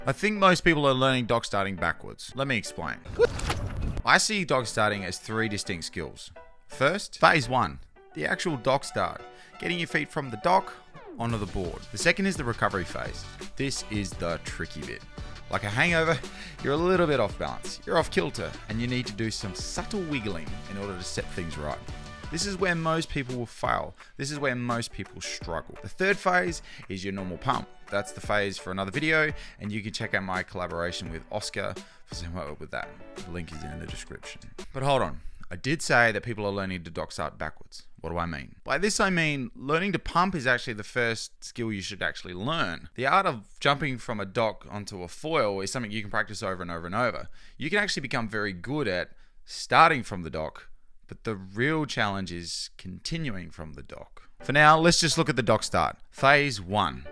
I think most people are learning dock starting backwards. Let me explain. I see dock starting as 3 distinct skills. First, phase 1, the actual dock start, getting your feet from the dock onto the board. The second is the recovery phase. This is the tricky bit. Like a hangover, you're a little bit off balance, you're off kilter, and you need to do some subtle wiggling in order to set things right. This is where most people will fail. This is where most people struggle. The third phase is your normal pump. That's the phase for another video, and you can check out my collaboration with Oscar for some help with that. The link is in the description. But hold on, I did say that people are learning to dock start backwards. What do I mean? By this I mean learning to pump is actually the first skill you should actually learn. The art of jumping from a dock onto a foil is something you can practice over and over and over. You can actually become very good at starting from the dock, but the real challenge is continuing from the dock. For now, let's just look at the dock start. Phase 1.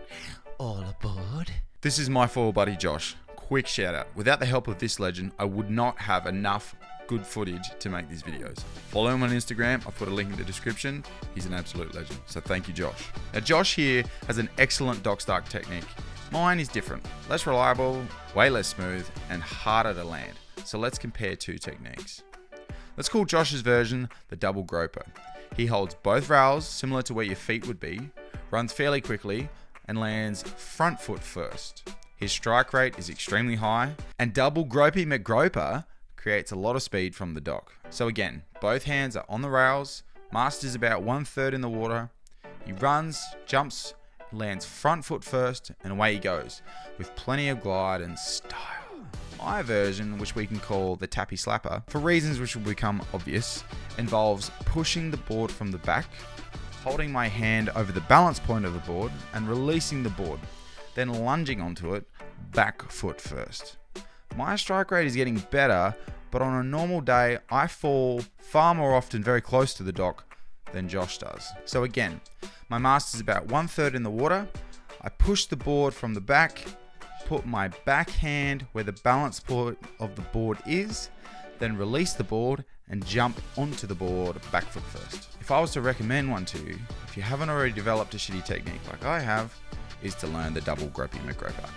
All aboard. This is my foil buddy Josh. Quick shout out. Without the help of this legend, I would not have enough good footage to make these videos. Follow him on Instagram. I'll put a link in the description. He's an absolute legend. So thank you, Josh. Now, Josh here has an excellent dock start technique. Mine is different. Less reliable, way less smooth, and harder to land. So let's compare 2 techniques. Let's call Josh's version the double groper. He holds both rails similar to where your feet would be, runs fairly quickly, and lands front foot first. His strike rate is extremely high, and double gropey McGroper creates a lot of speed from the dock. So again, both hands are on the rails, mast is about 1/3 in the water. He runs, jumps, lands front foot first, and away he goes, with plenty of glide and style. My version, which we can call the Tappy Slapper, for reasons which will become obvious, involves pushing the board from the back, holding my hand over the balance point of the board, and releasing the board, then lunging onto it, back foot first. My strike rate is getting better, but on a normal day, I fall far more often very close to the dock than Josh does. So again, my mast is about 1/3 in the water, I push the board from the back, put my backhand where the balance point of the board is, then release the board and jump onto the board back foot first. If I was to recommend one to you, if you haven't already developed a shitty technique like I have, is to learn the double gropey McGroper.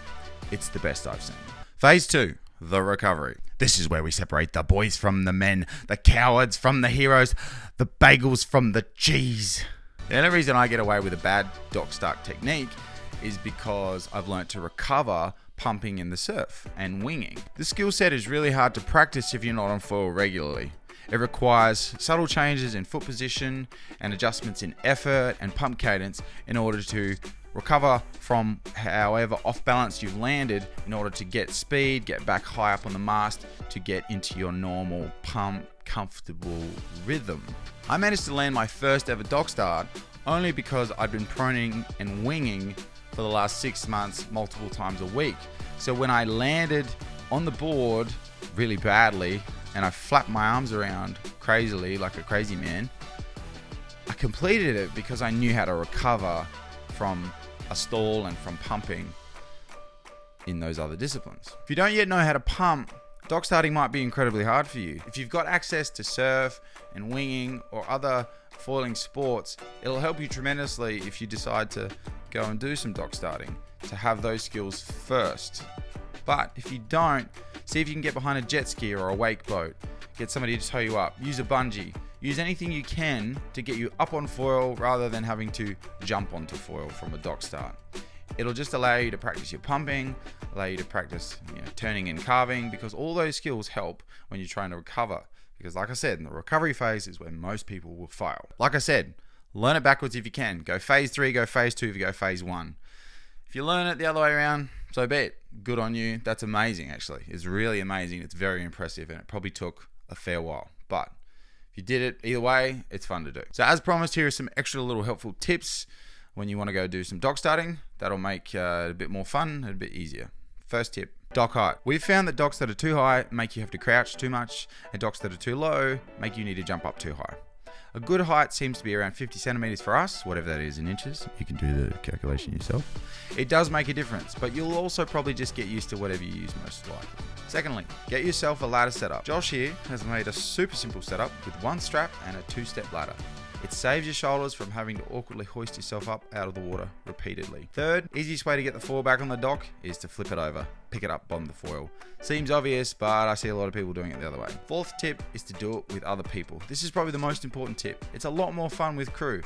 It's the best I've seen. Phase 2, the recovery. This is where we separate the boys from the men, the cowards from the heroes, the bagels from the cheese. The only reason I get away with a bad dock start technique is because I've learnt to recover pumping in the surf and winging. The skill set is really hard to practice if you're not on foil regularly. It requires subtle changes in foot position and adjustments in effort and pump cadence in order to recover from however off balance you've landed in order to get speed, get back high up on the mast to get into your normal pump comfortable rhythm. I managed to land my first ever dock start only because I'd been proning and winging for the last 6 months multiple times a week. So when I landed on the board really badly and I flapped my arms around crazily like a crazy man, I completed it because I knew how to recover from a stall and from pumping in those other disciplines. If you don't yet know how to pump, dock starting might be incredibly hard for you. If you've got access to surf and winging or other foiling sports, it'll help you tremendously if you decide to go and do some dock starting, to have those skills first. But if you don't, see if you can get behind a jet ski or a wake boat, get somebody to tow you up, use a bungee, use anything you can to get you up on foil rather than having to jump onto foil from a dock start. It'll just allow you to practice your pumping, allow you to practice turning and carving, because all those skills help when you're trying to recover. Because like I said, in the recovery phase is where most people will fail. Like I said, learn it backwards if you can. Go phase 3, go phase 2, if you go phase 1. If you learn it the other way around, so be it. Good on you. That's amazing, actually. It's really amazing. It's very impressive, and it probably took a fair while. But if you did it either way, it's fun to do. So as promised, here are some extra little helpful tips when you want to go do some dock starting. That'll make it a bit more fun and a bit easier. First tip, dock height. We've found that docks that are too high make you have to crouch too much, and docks that are too low make you need to jump up too high. A good height seems to be around 50 centimeters for us, whatever that is in inches. You can do the calculation yourself. It does make a difference, but you'll also probably just get used to whatever you use most likely. Secondly, get yourself a ladder setup. Josh here has made a super simple setup with one strap and a 2-step ladder. It saves your shoulders from having to awkwardly hoist yourself up out of the water repeatedly. Third, easiest way to get the foil back on the dock is to flip it over. Pick it up on the foil. Seems obvious, but I see a lot of people doing it the other way. Fourth tip is to do it with other people. This is probably the most important tip. It's a lot more fun with crew.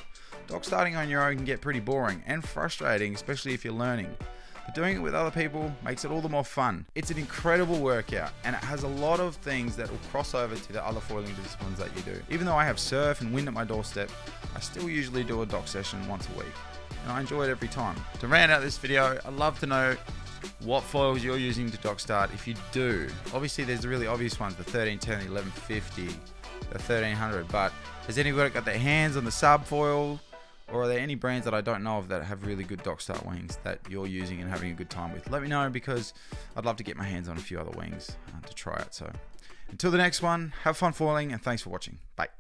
Dock starting on your own can get pretty boring and frustrating, especially if you're learning. But doing it with other people makes it all the more fun. It's an incredible workout, and it has a lot of things that will cross over to the other foiling disciplines that you do. Even though I have surf and wind at my doorstep, I still usually do a dock session once a week, and I enjoy it every time. To round out this video, I'd love to know what foils you're using to dock start. If you do, obviously there's the really obvious ones, the 1310, the 1150, the 1300, but has anybody got their hands on the sub foil? Or are there any brands that I don't know of that have really good dock start wings that you're using and having a good time with? Let me know, because I'd love to get my hands on a few other wings to try out. So until the next one, have fun foiling, and thanks for watching. Bye.